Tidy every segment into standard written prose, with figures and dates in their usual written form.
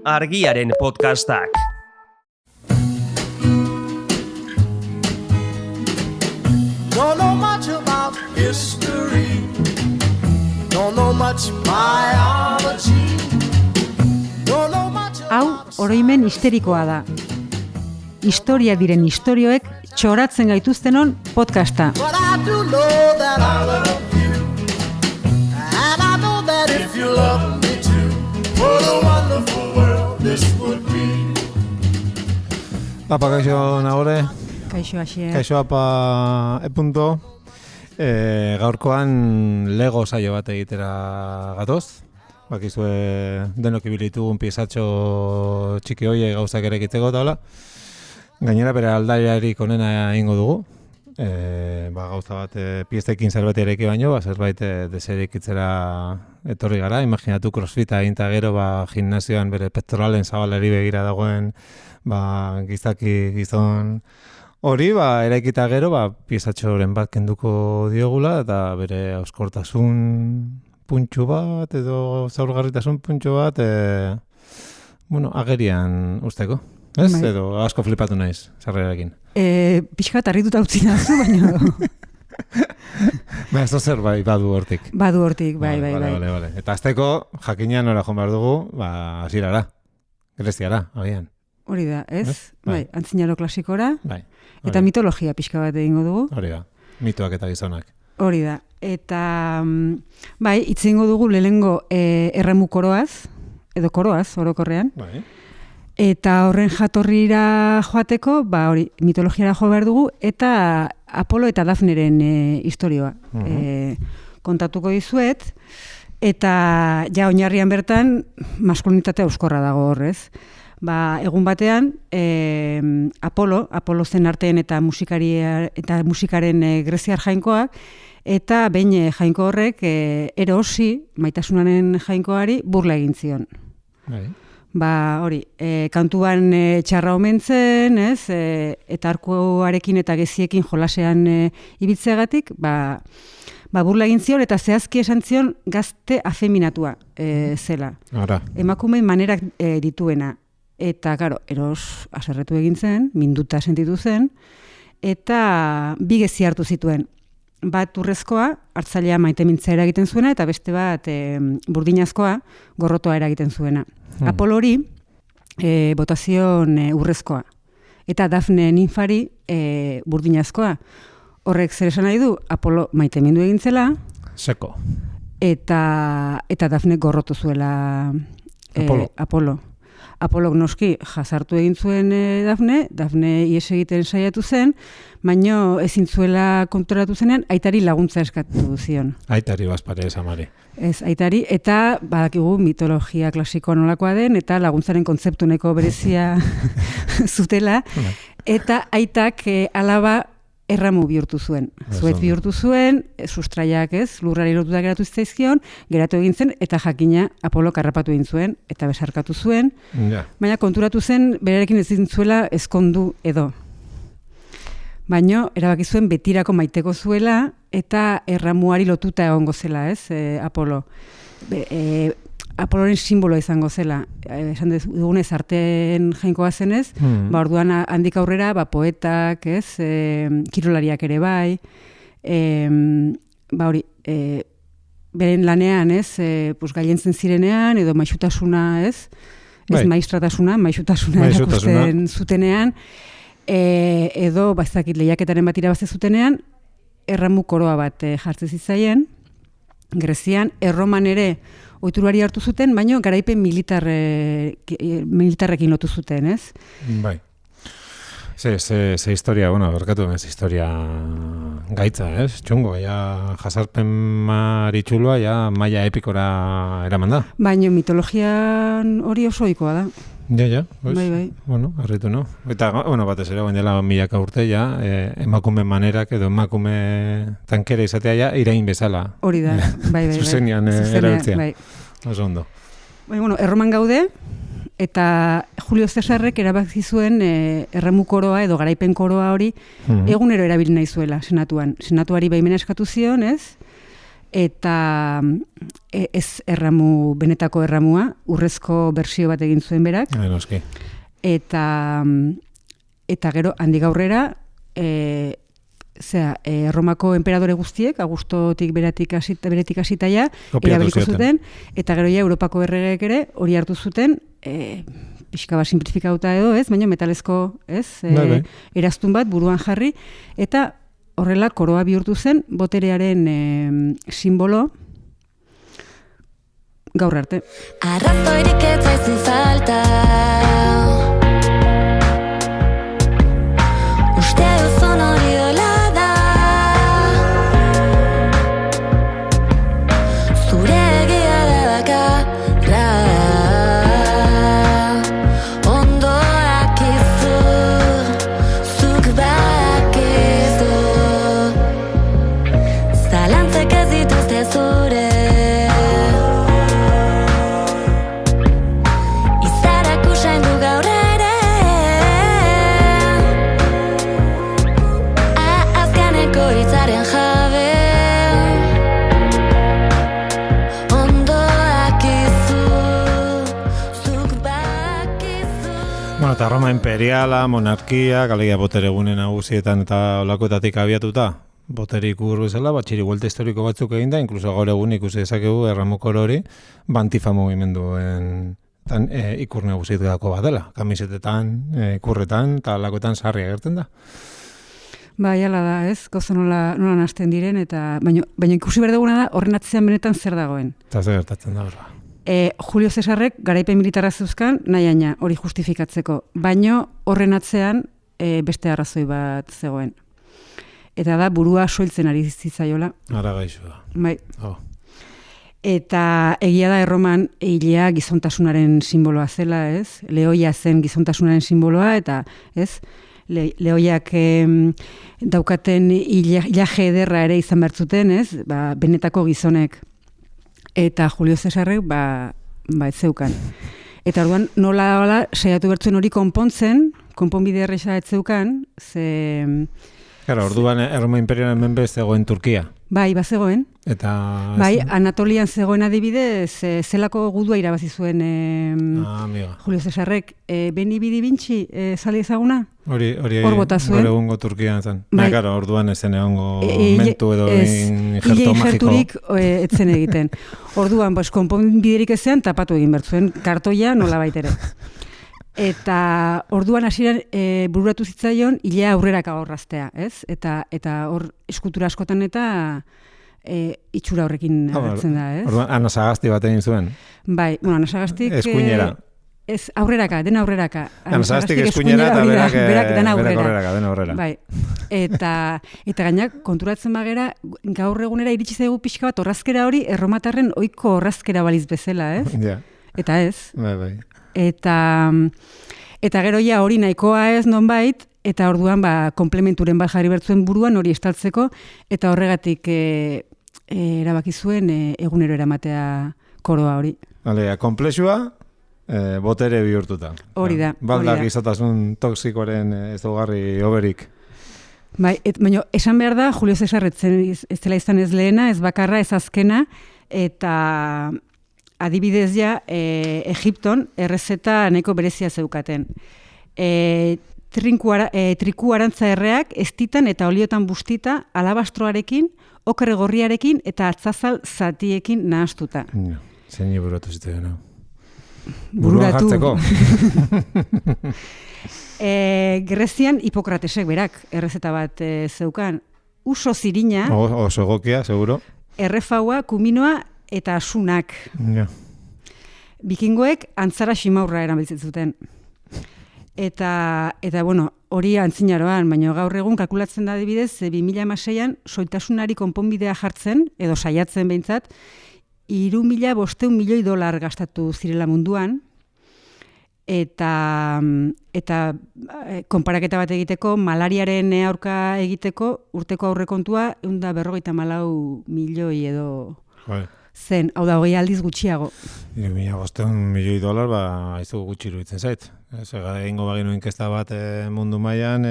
Argiaren podcastak. Don't know much about history. Don't know much biology. Don't know much Hau, oroimen histerikoa da. Historia diren istorioek txoratzen gaituztenon podcasta. But I do know that I love you. And I know that if you love me too, what a wonderful world this would be. Apa, kaixo nagore. Kaixo Asier. Kaixo apa epunto. Gaurkoan Lego saio bat egitera gatoz. Bakizue denok ibilitugun piezatxo txiki hoie gauzak ere egiteko eta hola. Gainera bere aldaiarik onena egingo dugu. Gauza bat pieztekin zerbait ereki baino, zerbait deserikitzera etorri gara. Imaginatu crossfita eginta gero gimnasioan bere pektoralen zabalari begira dagoen gizon hori, eraikita gero piezatxoren bat kenduko diogula eta bere auskortasun puntxu bat edo zaurgarritasun puntxu bat agerian usteko. Ez? Bai. Edo asko flipatu naiz, sarrerarekin. Pixkat harrituta utzi nazu, baina Ez da zer badu hortik. badu hortik, bai. Vale. Eta azteko, jakinean nora joan behar dugu, hasierara, Greziara, agian. Hori da, ez? Ez? Bai, antzinaro klasikora, Bai. eta mitologia pixka bat egingo dugu. Hori da, mitoak eta gizonak. Hori da, eta bai, hitz egingo dugu lehenengo erremu koroaz, edo koroaz, orokorrean. Bai. Eta horren jatorrira joateko, hori, mitologiara jo behar dugu, eta Apolo eta Dafneren istorioa kontatuko dizuet, eta ja oinarrian bertan maskulinitatea euskorra dago horrez. Egun batean, Apolo zen arteen eta musikaren greziar jainkoak, eta behin jainko horrek Erosi, maitasunaren jainkoari, burla egin zion. Bai. Hori, kantuan txarra omen zen, ez? Eta arkuarekin eta geziekin jolasean ibiltzeagatik, burla egin zion eta zehazki esan zion gazte afeminatua zela. Ara. Emakumeen manerak dituena. Eta, karo, Eros haserretu egin zen, minduta sentitu zen, eta bi gezi hartu zituen. Bat urrezkoa, hartzailea maitemintza eragiten zuena, eta beste bat burdinazkoa, gorrotoa eragiten zuena. Apolo hori, botazion urrezkoa. Eta Dafne ninfari burdinazkoa. Horrek zer esan nahi du, Apolo maitemindu egin zela, Seko. eta Dafne gorrotu zuela Apolo. Apolok noski jazartu egin zuen Dafne ihes egiten saiatu zen, baino ezin zuela konturatu zenean, aitari laguntza eskatu zion. Aitari bazpare esamari. Ez, aitari, eta badakigu mitologia klasikoa nolakoa den, eta laguntzaren kontzeptu nahiko berezia zutela, eta aitak alaba erramu bihurtu zuen. Zuet bihurtu zuen, sustraiak lurrari lotuta geratu zitzaizkion, geratu egin zen, eta jakina Apolo karrapatu egin zuen, eta besarkatu zuen, baina konturatu zen, berarekin ez zuela ezkondu edo. Baina erabaki zuen betirako maiteko zuela, eta erramuari lotuta egongo zela, Apolo. Apoloren simboloa izango zela, esan dugunez arteen jainkoa zenez, orduan handik aurrera poetak, kirolariak ere bai, hori, beren lanean, gailentzen zirenean, edo maixutasuna, ez maistratasuna, maixutasuna erakusten zutenean, edo, bazakit, lehiaketaren bat irabazte zutenean, erramu koroa bat jartzen zitzaien, Grezian, Erroman ere ohiturari hartu zuten, baina garaipen militarrekin lotu zuten, ez? Bai. Ze historia, berkatu ez historia gaitza, ez? Txungo, jasarpen maritxuloa, maila epikora eraman da. Baina mitologian hori oso ohikoa da. Ja, bai. Arritu, no? Eta, batez ere, dela milaka urte, emakume manerak edo emakume tankera izatea, irain bezala. Hori da, bai. Zuzenian erabiltzea. Bai. Oso ondo. Erroman gaude, eta Julio Cesarrek erabaki zuen erremu koroa edo garaipen koroa hori egunero erabili nahi zuela senatuan. Senatuari baimena eskatu zion, ez? eta ez erramu, benetako erramua, urrezko bersio bat egin zuen berak. Noski. Eta gero, handik aurrera, Romako enperadore guztiek, Augustotik beretik hasitaia, erabiliko zuten, eta gero ja Europako erregeek ere hori hartu zuten, pixka bat simplifikatuta edo, ez, baina metalezko, ez, eraztun bat buruan jarri, eta horrela koroa bihurtu zen boterearen simbolo gaur arte. Arrazoirik ez zaizu falta, uste duzun hori dola da, zure egia da bakarra, ondo akizu, zuk bakizu, zalantzek ez dituzte zure, Eta Roma imperiala, monarkia, galegia botere gune nagusietan eta olakoetatik abiatuta, boterik bezala, batxiri vuelta historiko batzuk egin da, inkluso gaur egun ikusi dezakegu erramukor hori, Antifa mugimenduen ikur nagusietako bat dela, kamisetetan, ikurretan, eta olakoetan sarri agertzen da. Bai, hala da, ez? Gauza nola nahasten diren, eta baina ikusi behar duguna da, horren atzean benetan zer dagoen. Eta zer gertatzen da, horra. Julio Cesarrek garaipen militarra zeuzkan, nahiaina hori justifikatzeko, baino horren atzean beste arrazoi bat zegoen. Eta da, burua soiltzen ari zitzaiola. Ara gaixua. Bai. Eta egia da Erroman hilea gizontasunaren simboloa zela, ez? Lehoia zen gizontasunaren simboloa, eta ez? Lehoiak daukaten hilaje ederra ere izan bertzuten, ez? Benetako gizonek. Eta Julio Cesarrek ez zeukan. Eta orduan nola saiatu bertzuen hori konponbide erresa ez zeukan, Claro, orduan Erroma Imperialen menpe zegoen Turkia. Bai, bazegoen. Eta bai, Anatolian zegoen adibidez, zelako gudua irabazi zuen Julio Cesarrek. Beni bidi bintxi, zale ezaguna? Hori bota zuen. Gaur egungo Turkian zen. Bai, claro, orduan ezen egongo mentu edo injerto magiko. Etzen egiten. Orduan, konponbiderik ezean, tapatu egin bertzuen, kartoia nola baitere. Eta orduan hasieran bururatu zitzaion hilea aurreraka horraztea, ez? Eta hor eskultura askotan eta itxura horrekin agertzen da, ez? Orduan Ana Sagasti bat egin zuen. Bai, Ana Sagastik eskuinera. Ez aurreraka, dena aurreraka. Ana Sagastik eskuinera eta berak dena aurreraka, dena aurrera. Bai. Eta gainak konturatzen bagera gaur egunera iritsi zaigu pixka bat orrazkera hori erromatarren ohiko orrazkera baliz bezala, ez? Ja. Eta ez. Bai. Eta gero ja hori nahikoa ez nonbait, eta orduan komplementuren bat jarri bertzuen buruan hori estaltzeko, eta horregatik erabaki zuen egunero eramatea koroa hori. Alea, komplexua, botere bihurtuta. Hori da. Baldak izotasun toksikoaren ezaugarri oberik. Bai, baina esan behar da, Julio Cesar ez dela izan ez lehena, ez bakarra, ez azkena, eta adibidez ja, Egipton errezeta nahiko berezia zeukaten. Triku arantza erreak eztitan eta oliotan bustita, alabastroarekin, oker gorriarekin eta atzazal zatiekin nahastuta. Zein bururatu zitu dena. Bururatu. Grezian Hipokratesek berak errezeta bat zeukan. Uso zirina. Oso egokia, seguro. Errefaua, kuminoa, eta asunak. Ja. Bikingoek antzara ximaurra erabiltzen zuten. Eta bueno, hori antzinaroan, baina gaur egun kalkulatzen da adibidez, 2016an soiltasunari konponbidea jartzen, edo saiatzen behintzat, $3.500 milioi gastatu zirela munduan, eta konparaketa bat egiteko, malariaren aurka egiteko, urteko aurrekontua, 154 milioi edo... Bai. Zen, hau da, 20 aldiz gutxiago. $3.500 milioi, ez dugu gutxi iruditzen zait. Egingo baginu inkesta bat mundu mailan,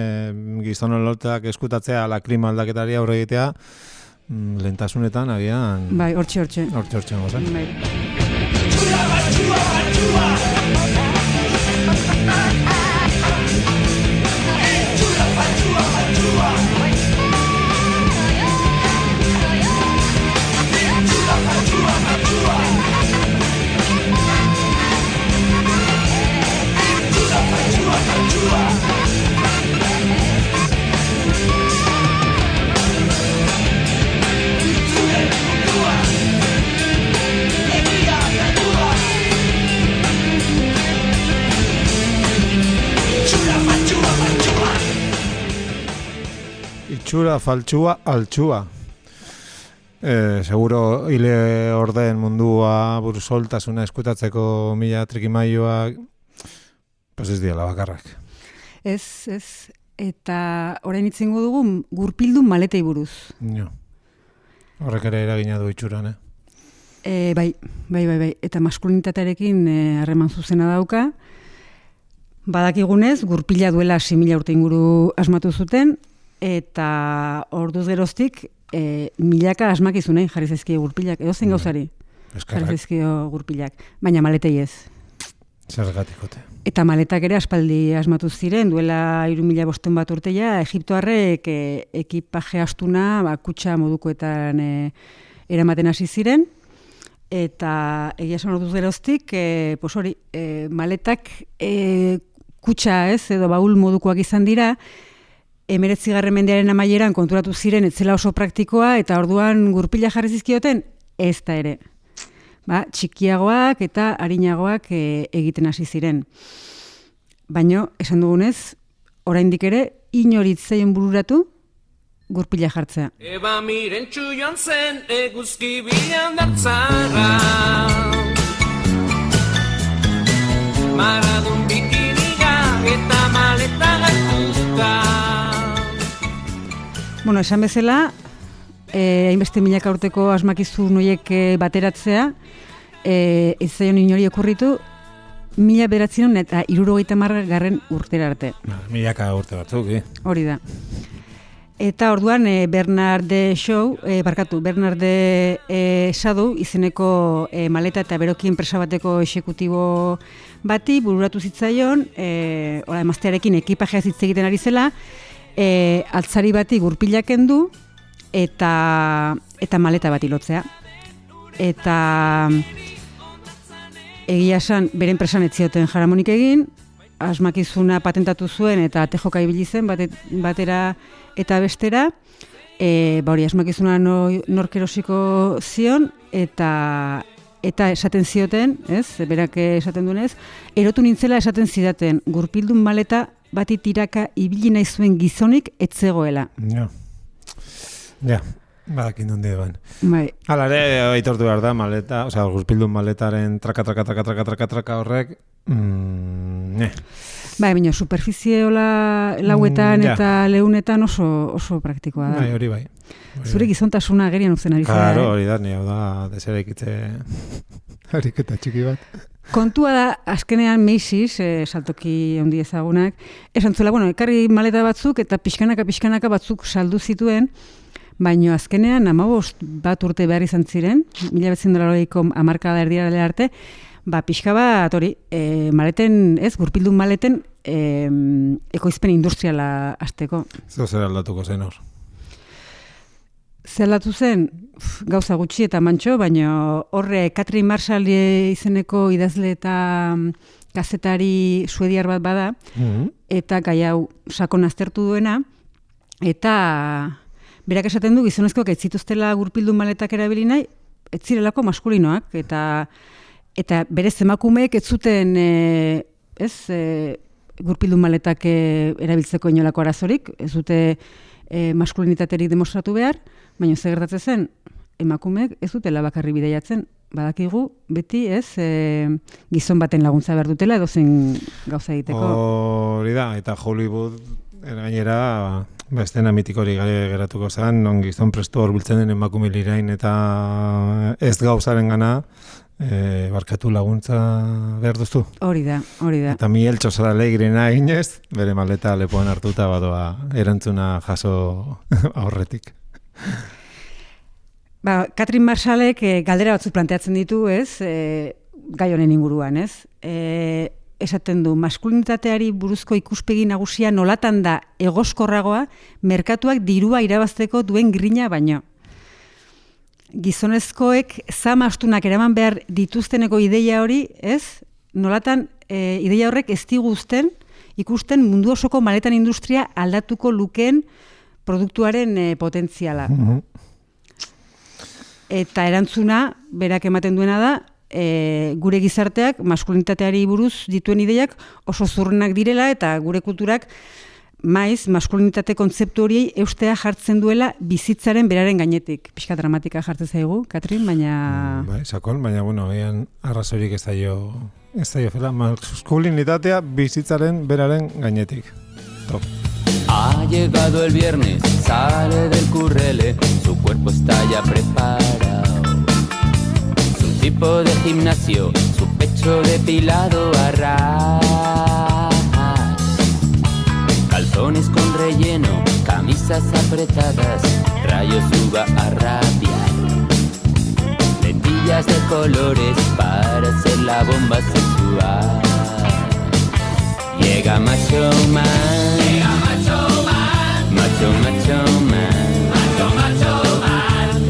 gizonon lotak eskutatzea, la klima aldaketari aurre egitea, lentasunetan agian Bai, hortxe. hortxe gozen. Bai. Itxura, faltsua, altxua. Seguro hile orden mundua, burusoltasuna eskutatzeko mila trikimaioak, pues ez diela bakarrak. Ez. Eta orain itzengo dugu gurpildun maletei buruz. Jo. Horrek ere eragina du itxuran, Bai. Eta maskulinitatearekin harreman zuzena dauka. Badakigunez, gurpila duela 6.000 urte inguru asmatu zuten, eta orduz geroztik milaka asmakizunei jarri zaizkio gurpilak, edo zen gauzari jarri zaizkio gurpilak, baina maletei ez. Zergatikote. Eta maletak ere aspaldi asmatu ziren, duela 3.500 urteia, Egiptoarrek ekipaje astuna kutxa modukoetan eramaten hasi ziren, eta egia esan orduz geroztik, maletak kutxa ez, edo baul modukoak izan dira, 19. mendearen amaieran konturatu ziren etzela oso praktikoa, eta orduan gurpila jarri zizkioten, ez da ere. Txikiagoak eta arinagoak egiten hasi ziren. Baina, esan dugunez, oraindik ere, inoritzaion bururatu gurpila jartzea. Eba mirentxu joan zen eguzki bilan dartzara, maradun bikiniga eta maleta gaituzka. Bueno, esan bezala, hainbeste milaka urteko asmakizun horiek bateratzea, ez zaion inori okurritu, 1900 eta 1970 urtera arte. Milaka urte batzuk, Hori da. Eta orduan Bernard de Shadow izeneko maleta eta beroki enpresa bateko exekutibo bati bururatu zitzaion, emaztearekin ekipajea hitz egiten ari zela, altzari bati gurpila kendu eta maleta bat lotzea. Eta egia esan bere enpresan ez zioten jaramonik egin, asmakizuna patentatu zuen eta tejoka ibili zen batera eta bestera, hori asmakizuna nork erosiko zion eta esaten zioten, ez, berak esaten duenez, erotu nintzela esaten zidaten, gurpildun maleta bati tiraka ibili nahi zuen gizonik etzegoela. Ja, badakin donde ban. Bai. Hala ere, aitortu behar da, maleta, gurpildun maletaren traka horrek, Bai, baina superfizie lauetan eta leunetan oso praktikoa da. Bai, hori bai. Zure gizontasuna agerian uzten ari zara. Claro, hori da, hau da, deserekitze ariketa txiki bat. Kontua da, azkenean Macy's, saltoki handi ezagunak, esan zuela, ekarri maleta batzuk eta pixkanaka batzuk saldu zituen, baina azkenean 15 bat urte behar izan ziren, 1980ko hamarkada erdiara arte, pixka bat, maleten, gurpildun maleten ekoizpen industriala hasteko. Zer aldatuko zen hor? Zer aldatu zen, gauza gutxi eta mantxo, baina horre Catherine Marshall izeneko idazle eta kazetari suediar bat bada, eta gai hau sakon aztertu duena, eta berak esaten du gizonezkoak ez zituztela gurpildun maletak erabili nahi, ez zirelako maskulinoak, eta berez emakumeek ez zuten gurpildun maletak erabiltzeko inolako arazorik, ez dute maskulinitaterik demostratu behar, baina zer gertatzen zen, emakumeek ez dutela bakarri bidaiatzen, badakigu beti gizon baten laguntza behar dutela edo zen gauza egiteko. Hori da, eta Hollywood gainera estena mitikorik geratuko zen, non gizon prestu horbiltzen den emakume lirain eta ez gauzaren gana, barkatu laguntza behar duztu. Hori da. Eta Miguel Txosara legrena eginez, bere maleta lepoan hartuta badoa erantzuna jaso aurretik. Katrin Marshallek galdera batzuk planteatzen ditu, ez? Gai honen inguruan, ez? Esaten du, maskulinitateari buruzko ikuspegi nagusia nolatan da egoskorragoa merkatuak dirua irabazteko duen grina baino. Gizonezkoek zama astunak eraman behar dituzteneko ideia hori, ez? Nolatan ideia horrek ez diguzten ikusten mundu osoko maletan industria aldatuko lukeen produktuaren potentziala. Eta erantzuna, berak ematen duena da, gure gizarteak maskulinitateari buruz dituen ideiak oso zurrenak direla eta gure kulturak maiz maskulinitate kontzeptu hori eustea jartzen duela bizitzaren beraren gainetik. Pixka dramatika jartzen zaigu, Katrin, baina... Sakon, baina, bueno, ean arrazorik ez daio fela, maskulinitatea bizitzaren beraren gainetik. Top. Ha llegado el viernes, sale del currele, su cuerpo está ya preparado. Su tipo de gimnasio, su pecho depilado a ras. Calzones con relleno, camisas apretadas, rayos uva a rabiar. Lentillas de colores para hacer la bomba sexual. Llega Macho Man, Macho, Macho Man,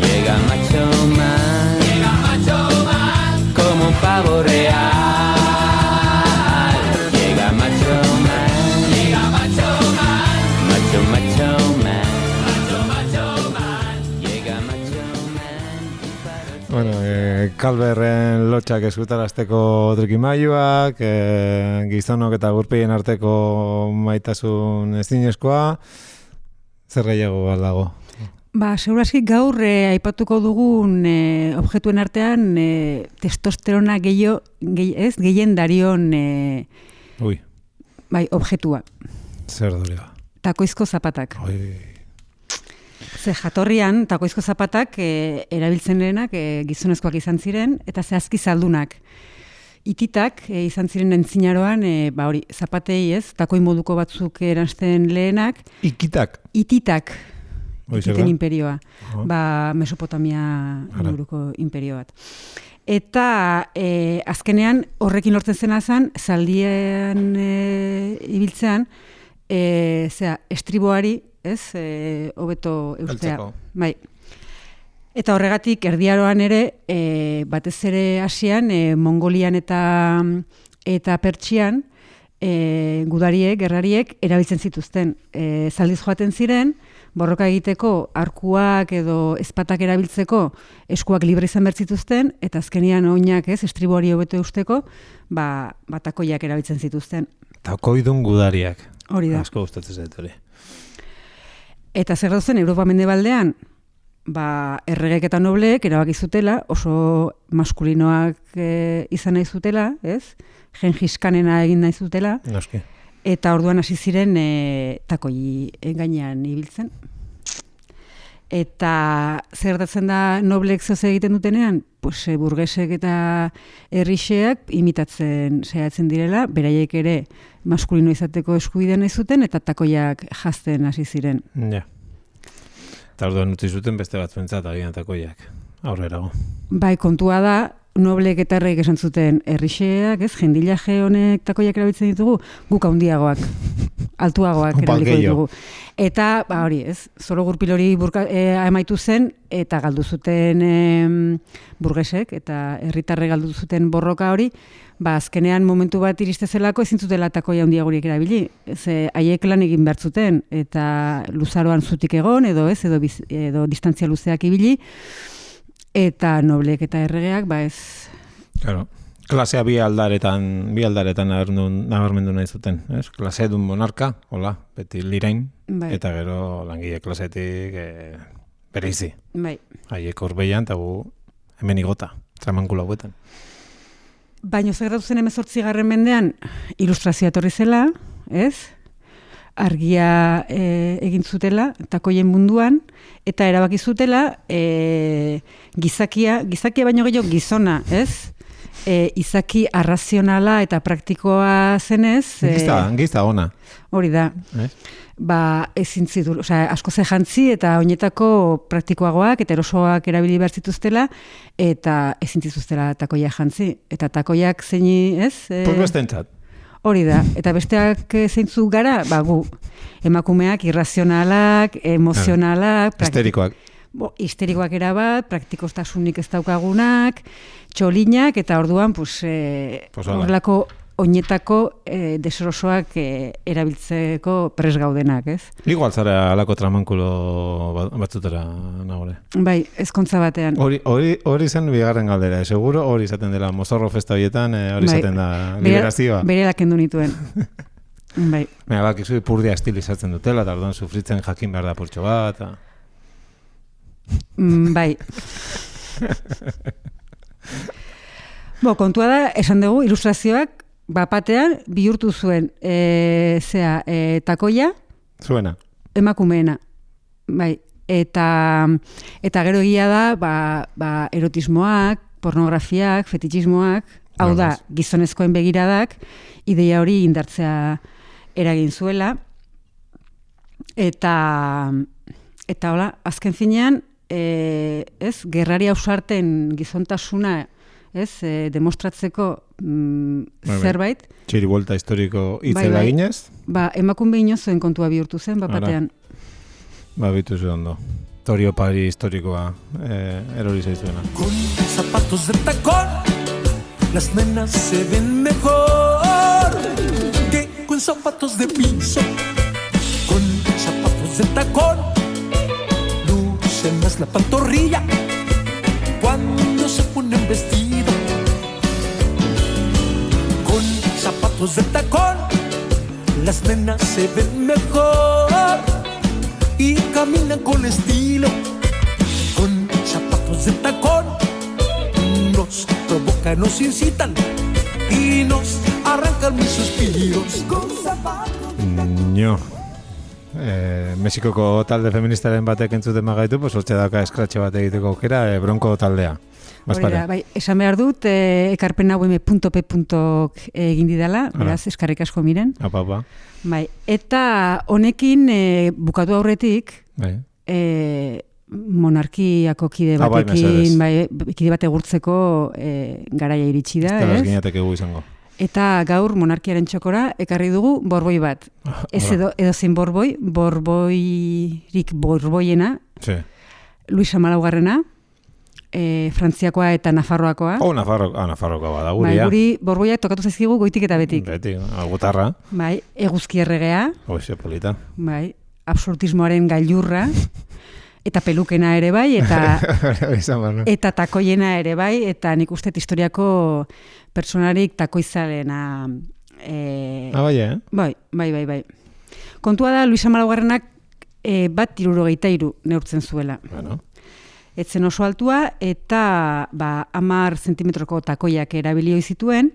llega Macho Man, como un pavo real. Llega Macho Man, Macho, Macho Man, llega Macho Man. Bueno, Kalberren lotxak eskutarazteko trikimailuak, gizonok eta gurpien arteko maitasun ezinezkoa, zer gehiago dago? Segurazki gaur aipatuko dugun objektuen artean testosterona gehien darion objektua. Zer dorea? Takoizko zapatak. Oi. Ze jatorrian, takoizko zapatak erabiltzen lehenak gizonezkoak izan ziren, eta zehazki zaldunak. Ititak izan ziren entzinaroan, zapatei ez, takoi moduko batzuk eransten lehenak. Ikitak? Ititak. Ititen da? imperioa. Mesopotamia inguruko imperio bat. Eta azkenean horrekin lortzen zena zen, zaldien ibiltzean, estriboari, ez, hobeto eustea. Bai. Eta horregatik erdiaroan ere, batez ere Asian, Mongolian eta Pertsian, gudariek, gerrariek erabiltzen zituzten. Zaldiz joaten ziren, borroka egiteko arkuak edo ezpatak erabiltzeko eskuak libre izan behar zituzten, eta azkenian oinak, ez, estriboari hobeto eusteko, takoiak erabiltzen zituzten. Takoidun gudariak. Hori da. Asko gustatzen zait hori. Eta zer dauzen, Europa mendebaldean, erregek eta nobleek erabaki zutela, oso maskulinoak izan nahi zutela, ez? Gengis-Khanena egin nahi zutela. Noski. Eta orduan hasi ziren takoi gainean ibiltzen. Eta zer gertatzen da noblek zoz egiten dutenean? Burgesek eta herrixeak imitatzen saiatzen direla, beraiek ere maskulino izateko eskubidea nahi zuten, eta takoiak jazten hasi ziren. Ja. Eta orduan utzi zuten beste batzuentzat agian takoiak. Aurrerago. Bai, kontua da, noblek eta herreik esan zuten herrixeak, ez, jendilaje honek takoiak erabiltzen ditugu, guk handiagoak, altuagoak erabiliko ditugu. Eta, hori, ez, zoro gurpil hori amaitu zen, eta galdu zuten burgesek, eta herritarre galdu zuten borroka hori, azkenean momentu bat iriste zelako ezin zutela takoia handiagoriek erabili. Haiek lan egin behar zuten, eta luzaroan zutik egon, edo ez, edo distantzia luzeak ibili, eta noblek eta erregeak, ez... Claro. Klasea bi aldaretan nabarmendu nahi zuten, ez? Klase dun monarka, hola, beti lirain, eta gero langile klasetik bereizi. Bai. Haiek horbeian, eta gu hemen igota, tramankula huetan. Baina zer zen 18. mendean, ilustrazioa etorri zela, ez? Argia egin zutela, takoien munduan, eta erabaki zutela gizakia baino gehiago gizona, ez? izaki arrazionala eta praktikoa zenez... Gizta ona. Hori da. Ezin zitu, asko ze jantzi eta oinetako praktikoagoak eta erosoak erabili behar zituztela eta ezin zituztela takoiak jantzi. Eta takoiak zeini, ez? Pues bestentzat. Hori da, eta besteak zeintzu gara, gu, emakumeak irrazionalak, emozionalak, histerikoak erabat, praktikostasunik ez daukagunak, txolinak, eta orduan, horrelako oinetako desorosoak erabiltzeko pres gaudenak, ez? Igual zara alako tramankulo batzutera nagore. Bai, ezkontza batean. Hori zen bigarren galdera, seguro hori izaten dela mozorro festa horietan, hori izaten da liberazioa. Bere lakendu nituen. Bai. Bakizu ipurdia estilizatzen dutela, eta orduan sufritzen jakin behar da purtxo bat. Bai. Kontua da, esan dugu, ilustrazioak bapatean bihurtu zuen takoia zuena emakumeena, bai, eta gero egia da erotismoak, pornografiak, fetichismoak, hau da, gizonezkoen begiradak ideia hori indartzea eragin zuela, eta hola, azken finean gerrari ausarten gizontasuna demostratzeko zerbait. Txiri buelta historiko hitzela ginez? Emakume inozoen kontua bihurtu zen, batean. Bitu zuen ondo. Torio pari historikoa erori zaizuena. Con zapatos de tacón, las nenas se ven mejor que con zapatos de piso. Con zapatos de tacón, luce más la pantorrilla cuando se ponen vestido. Con zapatos de tacón, las nenas se ven mejor y caminan con estilo. Con zapatos de tacón, nos provocan, nos incitan y nos arrancan mis suspiros. Con zapatos de tacón. Mexikoko talde feministaren batek entzuten magaitu, hortxe dauka eskratxe bat egiteko aukera, Bronko taldea. Bai, esan behar dut, ekarpen hau m.p. egin didala, beraz, eskarrik asko miren. Bai, eta honekin bukatu aurretik, monarkiako kide batekin, kide bat egurtzeko garaia iritsi da, ez? Gineatek egu izango. Eta gaur monarkiaren txokora ekarri dugu borboi bat. Ez edozein borboirik borboiena, Luis Amalaugarrena, Frantziakoa eta Nafarroakoa. Nafarroakoa bada guria. Guri borboiak tokatu zaizkigu goitik eta betik. Betik, algotarra. Bai, eguzki erregea. Oize, polita. Bai, absolutismoaren gailurra. Eta pelukena ere bai, eta takoiena ere bai, eta nik uste historiako personarik takoizalena. Bai. Kontua da, Luis Amalaugarrenak bat 73 neurtzen zuela. Etzen oso altua, eta 10 zentimetroko takoiak erabilio zituen,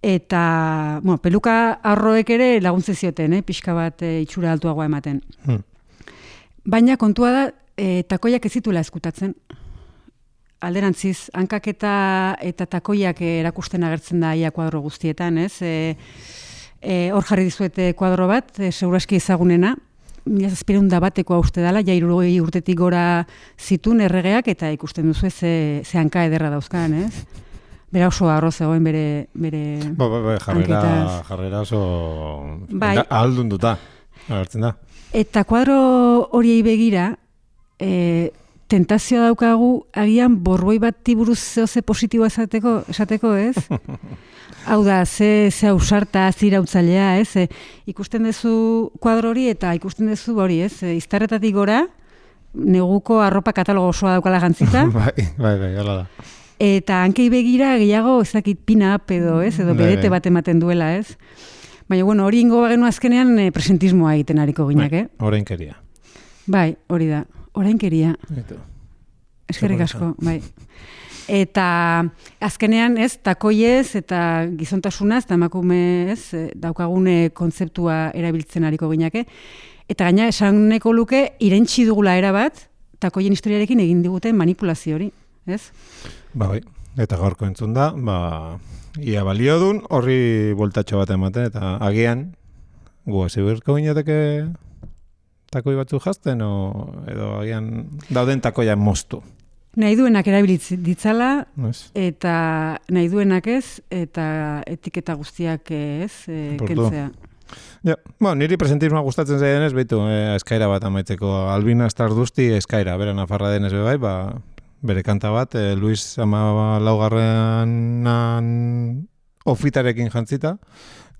eta peluka arroek ere laguntze zioten, pixka bat itxura altuagoa ematen. Baina kontua da, takoiak ez zituela eskutatzen. Alderantziz, hankak eta takoiak erakusten agertzen da ia kuadro guztietan, ez? Hor jarri dizuete kuadro bat, seguraski ezagunena, 1700 batekoa uste dela, 60 urtetik gora zitun erregeak, eta ikusten duzu ze hanka ederra dauzkan, ez? Bera oso arro zegoen bere jarrera oso ahaldun duta, agertzen da. Eta kuadro horiei begira, tentazioa daukagu agian borboi bat tiburuz ze positiboa esateko, ez? Hau da, ze ausarta, zirautzailea, ez? Ikusten duzu kuadro hori eta ikusten duzu hori, ez? Iztarretatik gora, neguko arropa katalogo osoa daukala jantzita. Bai, hala da. Eta hankei begira gehiago ezakit pin-up edo berete bat ematen duela, ez? Baina, hori ingo bagenu azkenean presentismoa egiten hariko ginak, Orainkeria. Bai, hori da. Orainkeria. Eskerrik asko, bai. Eta azkenean, takoiez eta gizontasunaz, eta emakume, daukagune kontzeptua erabiltzen hariko ginak, eta gaina esaneko luke irentsi dugula erabat, takoien historiarekin egin diguten manipulazio hori, ez? Bai. Eta gaurko entzun da, ia baliodun horri bueltatxo bat ematen, eta agian, gu hasi berko ginateke takoi batzu jazten, edo agian dauden takoian moztu. Nahi duenak erabilitz ditzala, Ez? eta nahi duenak ez, eta etiketa guztiak ez, kentzea. Ja, niri presentismoa gustatzen zaidenez, behitu, eskaira bat amaitzeko. Albina Stardusty eskaira, bera nafarra denez bebai, bere kanta bat, Luis Laugarrenan ofitarekin jantzita,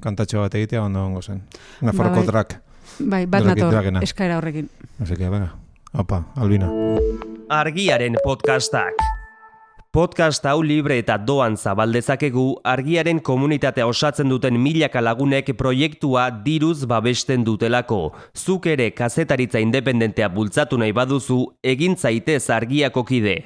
kantatxo bat egitea ondo ongo zen. Nafarroko track. Bai, bat nator, eskaira horrekin. Así que, venga, opa, Albina. Argiaren podcastak. Podcast hau libre eta doan zabaldezakegu, Argiaren komunitatea osatzen duten milaka lagunek proiektua diruz babesten dutelako. Zuk ere kazetaritza independentea bultzatu nahi baduzu, egin zaitez Argiako kide.